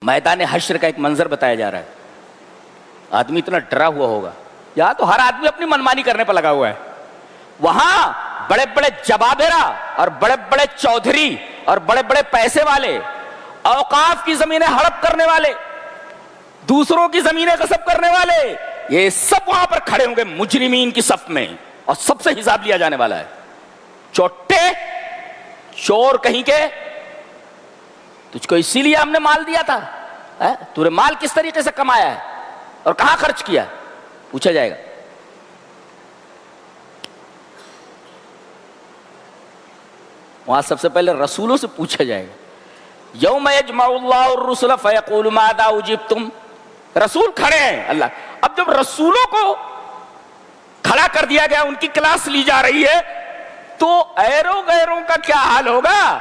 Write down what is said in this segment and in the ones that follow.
میدان حشر کا ایک منظر بتایا جا رہا ہے. آدمی اتنا ڈرا ہوا ہوگا. یہاں تو ہر آدمی اپنی منمانی کرنے پر لگا ہوا ہے. وہاں بڑے بڑے جبابرہ اور بڑے بڑے چودھری اور بڑے بڑے پیسے والے، اوقاف کی زمینیں ہڑپ کرنے والے، دوسروں کی زمینیں غصب کرنے والے، یہ سب وہاں پر کھڑے ہوں گے مجرمین کی صف میں، اور سب سے حساب لیا جانے والا ہے. چوٹے چور کہیں کے، تجھ کو اسی لیے ہم نے مال دیا تھا، تو نے مال کس طریقے سے کمایا ہے اور کہاں خرچ کیا، پوچھا جائے گا. وہاں سب سے پہلے رسولوں سے پوچھا جائے گا. یوم یجمع اللہ الرسل فیقول ماذا اجبتم. رسول کھڑے ہیں اللہ. اب جب رسولوں کو کھڑا کر دیا گیا، ان کی کلاس لی جا رہی ہے، تو ایروں غیروں کا کیا حال ہوگا.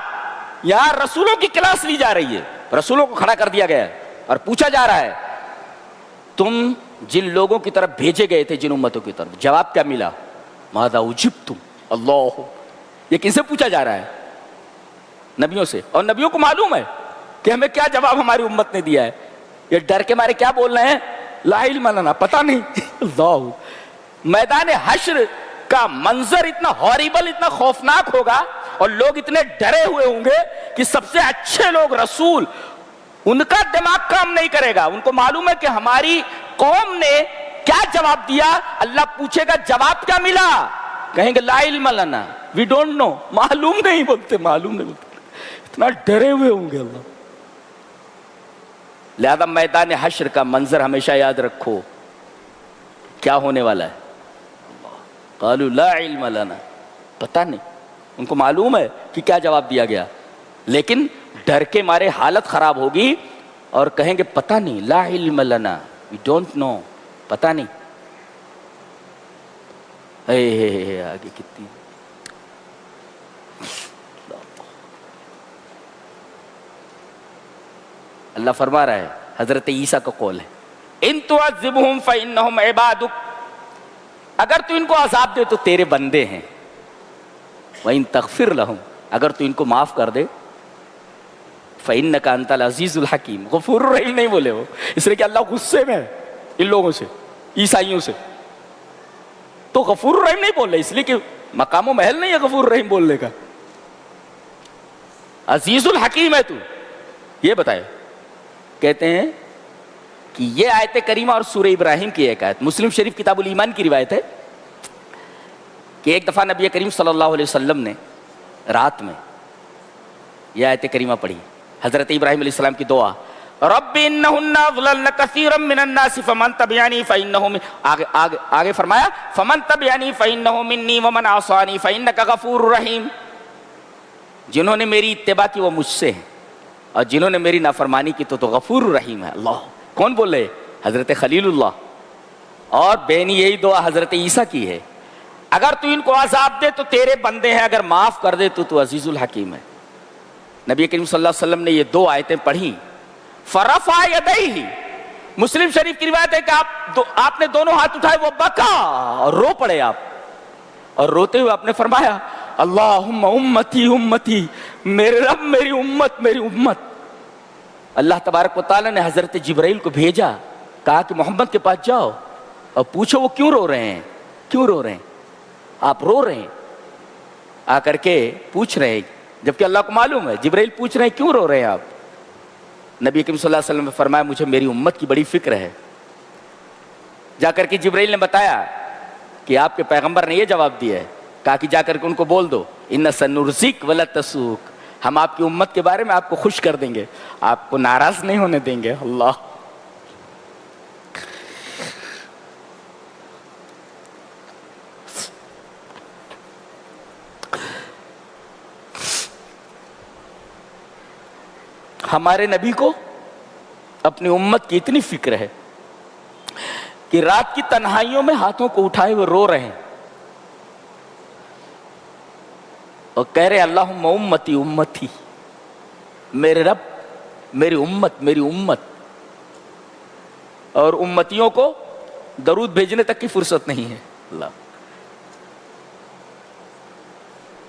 یہاں رسولوں کی کلاس لی جا رہی ہے، رسولوں کو کھڑا کر دیا گیا اور پوچھا جا رہا ہے تم جن لوگوں کی طرف بھیجے گئے تھے، جن امتوں کی طرف، جواب کیا ملا. ماذا اجبتم. اللہ، یہ کن سے پوچھا جا رہا ہے؟ نبیوں سے. اور نبیوں کو معلوم ہے کہ ہمیں کیا جواب ہماری امت نے دیا ہے. یہ ڈر کے مارے کیا بول رہے ہیں، لا علم لنا، پتہ نہیں. اللہ، میدان حشر کا منظر اتنا ہاریبل، اتنا خوفناک ہوگا، اور لوگ اتنے ڈرے ہوئے ہوں گے کہ سب سے اچھے لوگ رسول، ان کا دماغ کام نہیں کرے گا. ان کو معلوم ہے کہ ہماری قوم نے کیا جواب دیا. اللہ پوچھے گا جواب کیا ملا، کہیں گے لا علم لنا، وی ڈونٹ نو، معلوم نہیں بولتے، معلوم نہیں بولتے. اتنا ڈرے ہوئے ہوں گے اللہ. لہذا میدان حشر کا منظر ہمیشہ یاد رکھو. کیا ہونے والا ہے. قالوا لا علم لنا، پتہ نہیں. ان کو معلوم ہے کہ کیا جواب دیا گیا، لیکن ڈر کے مارے حالت خراب ہوگی اور کہیں گے پتہ نہیں، لا علم لنا، وی ڈونٹ نو، پتہ نہیں. آگے کتنی اللہ فرما رہا ہے، حضرت عیسیٰ کا قول ہے، ان تعذبہم فانہم عبادک، اگر تو ان کو عذاب دے تو تیرے بندے ہیں، وَإِن تغفر لَهُمْ، اگر تو ان کو معاف کر دے، فَإِنَّكَ أَنْتَ الْعَزِيزُ الْحَكِيمُ. غفور الرحیم نہیں بولے وہ، اس لیے کہ اللہ غصے میں ہے ان لوگوں سے، عیسائیوں سے. تو غفور الرحیم نہیں بول رہے، اس لیے کہ مقام و محل نہیں ہے غفور الرحیم بولنے کا. عزیز الحکیم ہے تو. یہ بتائے، کہتے ہیں کہ یہ آیت کریمہ اور سورہ ابراہیم کی ایک آیت، مسلم شریف کتاب الایمان کی روایت ہے کہ ایک دفعہ نبی کریم صلی اللہ علیہ وسلم نے رات میں یہ آیت کریمہ پڑھی. حضرت ابراہیم علیہ السلام کی دعا، رب انہن اضللن کثیرا من الناس فمن تبعنی فانہ، آگے فرمایا فمن تبعنی فانہ منی ومن عصانی فانک غفور رحیم. جنہوں نے میری اتباع کی وہ مجھ سے ہیں، اور جنہوں نے میری نافرمانی کی تو غفور رحیم ہے. اللہ، کون بول رہے؟ حضرت خلیل اللہ. اور بینی یہی دعا حضرت عیسیٰ کی ہے، اگر تو ان کو عذاب دے تو تیرے بندے ہیں، اگر معاف کر دے تو عزیز الحکیم ہے. نبی کریم صلی اللہ علیہ وسلم نے یہ دو آیتیں پڑھی. فرفع یدیہ، مسلم شریف کی روایت ہے کہ آپ نے دونوں ہاتھ اٹھائے، وہ بکا اور رو پڑے آپ، اور روتے ہوئے آپ نے فرمایا اللہم امتی امتی، میرے رب میری امت میری امت. اللہ تبارک و تعالیٰ نے حضرت جبرائیل کو بھیجا، کہا کہ محمد کے پاس جاؤ اور پوچھو وہ کیوں رو رہے ہیں، کیوں رو رہے ہیں، آپ رو رہے ہیں. آ کر کے پوچھ رہے ہیں، جبکہ اللہ کو معلوم ہے، جبرائیل پوچھ رہے ہیں کیوں رو رہے ہیں آپ. نبی کریم صلی اللہ علیہ وسلم نے فرمایا مجھے میری امت کی بڑی فکر ہے. جا کر کے جبرائیل نے بتایا کہ آپ کے پیغمبر نے یہ جواب دیا ہے، کہا کہ جا کر کے ان کو بول دو ان سنرزق ولا تسوق، ہم آپ کی امت کے بارے میں آپ کو خوش کر دیں گے، آپ کو ناراض نہیں ہونے دیں گے. اللہ، ہمارے نبی کو اپنی امت کی اتنی فکر ہے کہ رات کی تنہائیوں میں ہاتھوں کو اٹھائے وہ رو رہے ہیں اور کہہ رہے اللہم امتی امتی، میرے رب میری امت میری امت. اور امتیوں کو درود بھیجنے تک کی فرصت نہیں ہے. اللہ،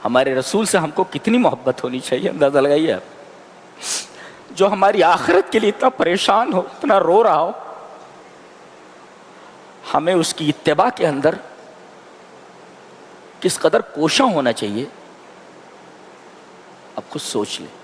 ہمارے رسول سے ہم کو کتنی محبت ہونی چاہیے، اندازہ لگائیے آپ. جو ہماری آخرت کے لیے اتنا پریشان ہو، اتنا رو رہا ہو، ہمیں اس کی اتباع کے اندر کس قدر کوشاں ہونا چاہیے، اب خود سوچ لیں۔